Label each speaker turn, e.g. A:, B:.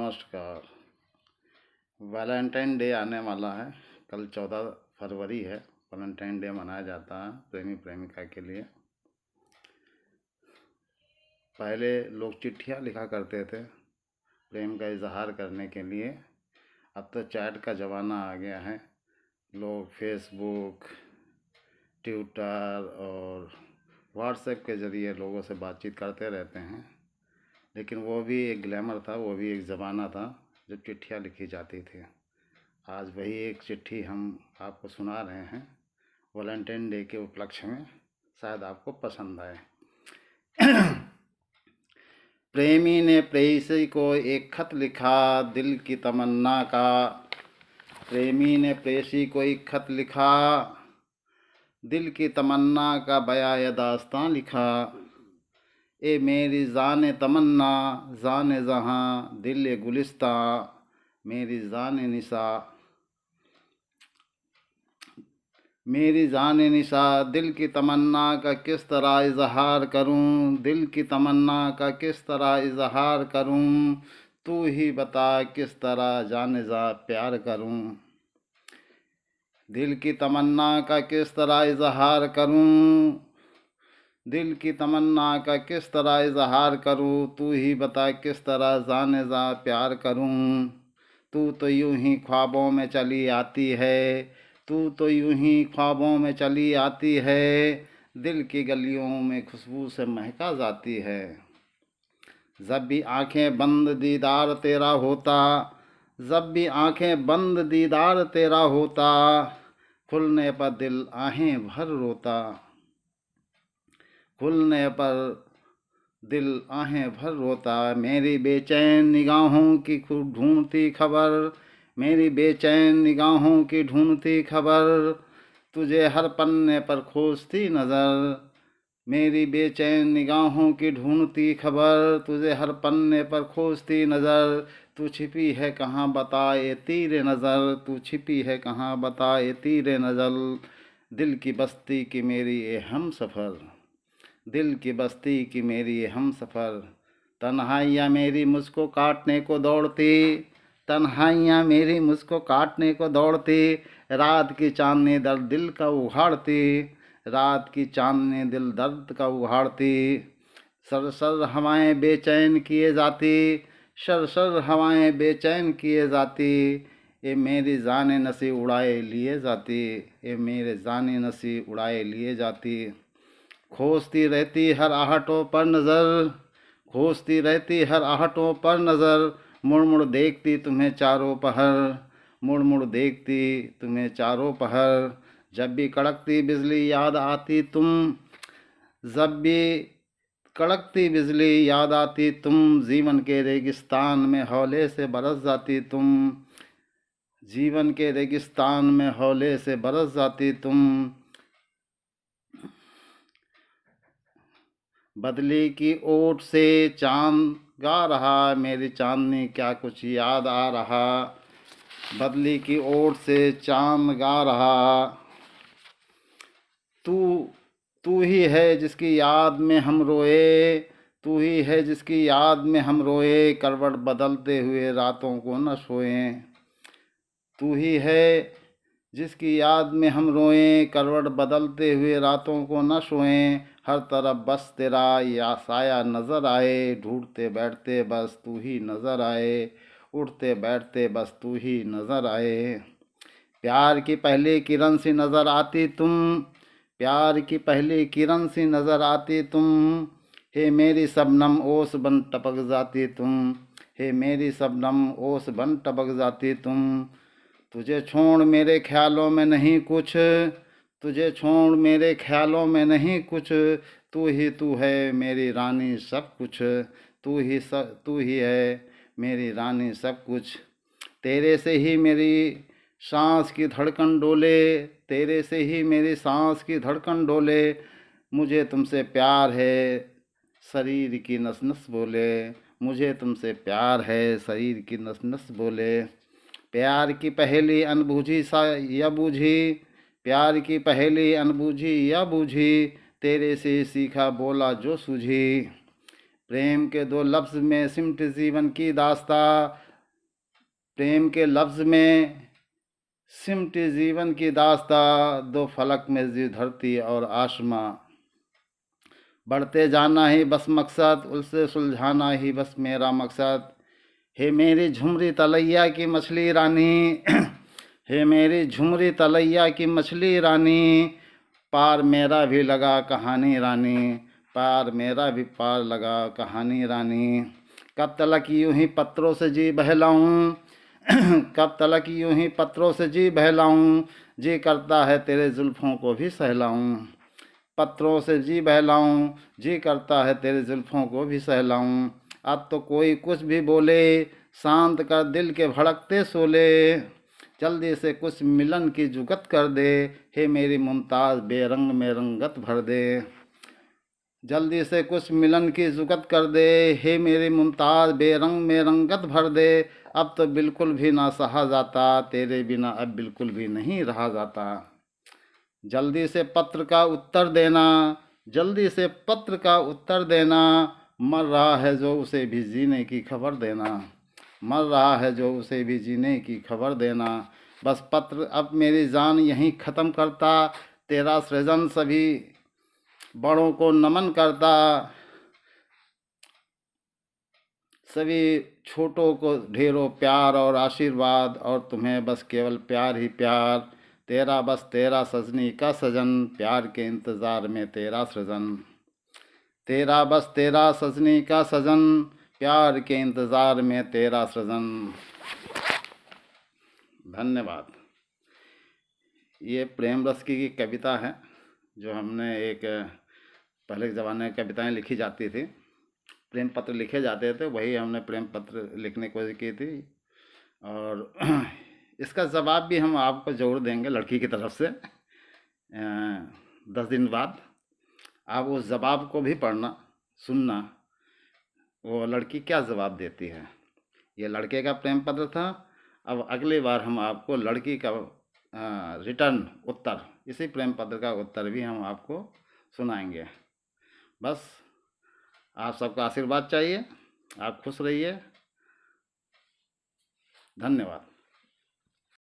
A: नमस्कार। Valentine day आने वाला है। कल 14 फरवरी है। वैलेंटाइन डे मनाया जाता है प्रेमी प्रेमिका के लिए। पहले लोग चिट्ठियाँ लिखा करते थे प्रेम का इजहार करने के लिए। अब तो चैट का ज़माना आ गया है। लोग फेसबुक, ट्विटर और व्हाट्सएप के ज़रिए लोगों से बातचीत करते रहते हैं। लेकिन वो भी एक ग्लैमर था, वो भी एक ज़माना था जब चिट्ठियाँ लिखी जाती थी। आज वही एक चिट्ठी हम आपको सुना रहे हैं वैलेंटाइन डे के उपलक्ष्य में, शायद आपको पसंद आए। प्रेमी ने प्रेयसी को एक खत लिखा दिल की तमन्ना का। प्रेमी ने प्रेयसी को एक खत लिखा, दिल की तमन्ना का बयां ये दास्तां लिखा। ए मेरी जाने तमन्ना जाने जहाँ दिल ए गुलिस्ता, मेरी जाने निशा मेरी जाने निशा। दिल की तमन्ना का किस तरह इजहार करूं, दिल की तमन्ना का किस तरह इजहार करूं। तू ही बता किस तरह जाने जा प्यार करूं। दिल की तमन्ना का किस तरह इजहार करूं, दिल की तमन्ना का किस तरह इजहार करूं। तू ही बता किस तरह जाने जा प्यार करूं। तू तो यूं ही ख्वाबों में चली आती है, तू तो यूं ही ख्वाबों में चली आती है। दिल की गलियों में खुशबू से महका जाती है। जब भी आंखें बंद दीदार तेरा होता, जब भी आंखें बंद दीदार तेरा होता। खुलने पर दिल आहें भर रोता, खुलने पर दिल आहें भर रोता। मेरी बेचैन निगाहों की ढूंढती खबर, मेरी बेचैन निगाहों की ढूंढती खबर। तुझे हर पन्ने पर खोजती नज़र, मेरी बेचैन निगाहों की ढूंढती खबर। तुझे हर पन्ने पर खोजती नज़र। तू छिपी है कहाँ बताए तीरे नज़र, तू छिपी है कहाँ बताए तीरे नज़र। दिल की बस्ती की मेरी ये हम सफ़र, दिल की बस्ती की मेरी ये हम सफ़र। तन्हाइयाँ मेरी मुझको काटने को दौड़ती, तन्हाइयाँ मेरी मुझको काटने को दौड़ती। रात की चांदनी दर्द दिल का उघाड़ती, रात की चांदनी दिल दर्द का उघाड़ती। सर सर हवाएं बेचैन किए जाती, सर सर हवाएं बेचैन किए जाती। ये मेरी जाने नसी उड़ाए लिए जाती, ये मेरे जाने नसी उड़ाए लिए जाती। खोजती रहती हर आहटों पर नज़र, खोजती रहती हर आहटों पर नज़र। मुड़ मुड़ देखती तुम्हें चारों पहर, मुड़ मुड़ देखती तुम्हें चारों पहर। जब भी कड़कती बिजली याद आती तुम, जब भी कड़कती बिजली याद आती तुम। जीवन के रेगिस्तान में हौले से बरस जाती तुम, जीवन के रेगिस्तान में हौले से बरस जाती तुम। बदली की ओट से चांद गा रहा, मेरी चांदनी क्या कुछ याद आ रहा। बदली की ओट से चांद गा रहा। तू तू ही है जिसकी याद में हम रोए, तू ही है जिसकी याद में हम रोए। करवट बदलते हुए रातों को न सोए, तू ही है जिसकी याद में हम रोएं। करवट बदलते हुए रातों को न सोएं। हर तरफ बस तेरा या साया नज़र आए, ढूंढते बैठते बस तू ही नज़र आए, उठते बैठते बस तू ही नज़र आए। प्यार की पहली किरण सी नज़र आती तुम, प्यार की पहली किरण सी नज़र आती तुम। हे मेरी शबनम ओस बन टपक जाती तुम, हे मेरी शबनम ओस बन टपक जाती तुम। तुझे छोड़ मेरे ख्यालों में नहीं कुछ, तुझे छोड़ मेरे ख्यालों में नहीं कुछ। तू है मेरी रानी सब कुछ, तू ही है मेरी रानी सब कुछ। तेरे से ही मेरी सांस की धड़कन डोले, तेरे से ही मेरी सांस की धड़कन डोले। मुझे तुमसे प्यार है शरीर की नस नस बोले, मुझे तुमसे प्यार है शरीर की नस नस बोले। प्यार की पहली अनबूझी सा या बूझी, प्यार की पहली अनबूझी या बूझी। तेरे से सीखा बोला जो सूझी। प्रेम के दो लफ्ज़ में सिमट जीवन की दास्ता, प्रेम के लफ्ज़ में सिमटी जीवन की दास्ता, दो फलक में जी धरती और आसमां, बढ़ते जाना ही बस मकसद, उसे सुलझाना ही बस मेरा मकसद। हे मेरी झुमरी तलैया की मछली रानी हे मेरी झुमरी तलैया की मछली रानी, पार मेरा भी लगा कहानी रानी, पार मेरा भी पार लगा कहानी रानी। कब तलक यूं ही पत्रों से जी बहलाऊं कब तलक यूं ही पत्रों से जी बहलाऊं, जी करता है तेरे जुल्फों को भी सहलाऊं। पत्रों से जी बहलाऊं, जी करता है तेरे जुल्फों को भी सहलाऊं। अब तो कोई कुछ भी बोले, शांत कर दिल के भड़कते शोले, जल्दी से कुछ मिलन की जुगत कर दे, हे मेरी मुमताज़ बेरंग में रंगत भर दे। जल्दी से कुछ मिलन की जुगत कर दे, हे मेरी मुमताज़ बेरंग में रंगत भर दे। अब तो बिल्कुल भी ना सहा जाता, तेरे बिना अब बिल्कुल भी नहीं रहा जाता। जल्दी से पत्र का उत्तर देना, जल्दी से पत्र का उत्तर देना, मर रहा है जो उसे भी जीने की खबर देना, मर रहा है जो उसे भी जीने की खबर देना। बस पत्र अब मेरी जान यहीं ख़त्म करता, तेरा सृजन सभी बड़ों को नमन करता, सभी छोटों को ढेरों प्यार और आशीर्वाद, और तुम्हें बस केवल प्यार ही प्यार। तेरा बस तेरा सजनी का सजन, प्यार के इंतज़ार में तेरा सृजन। तेरा बस तेरा सजनी का सजन, प्यार के इंतज़ार में तेरा सृजन। धन्यवाद। ये प्रेम रस की कविता है जो हमने एक पहले के ज़माने में कविताएं लिखी जाती थी, प्रेम पत्र लिखे जाते थे, वही हमने प्रेम पत्र लिखने की कोशिश की थी। और इसका जवाब भी हम आपको ज़रूर देंगे लड़की की तरफ से 10 दिन बाद। आप उस जवाब को भी पढ़ना, सुनना, वो लड़की क्या जवाब देती है। ये लड़के का प्रेम पत्र था, अब अगली बार हम आपको लड़की का रिटर्न उत्तर, इसी प्रेम पत्र का उत्तर भी हम आपको सुनाएंगे। बस आप सबका आशीर्वाद चाहिए, आप खुश रहिए। धन्यवाद।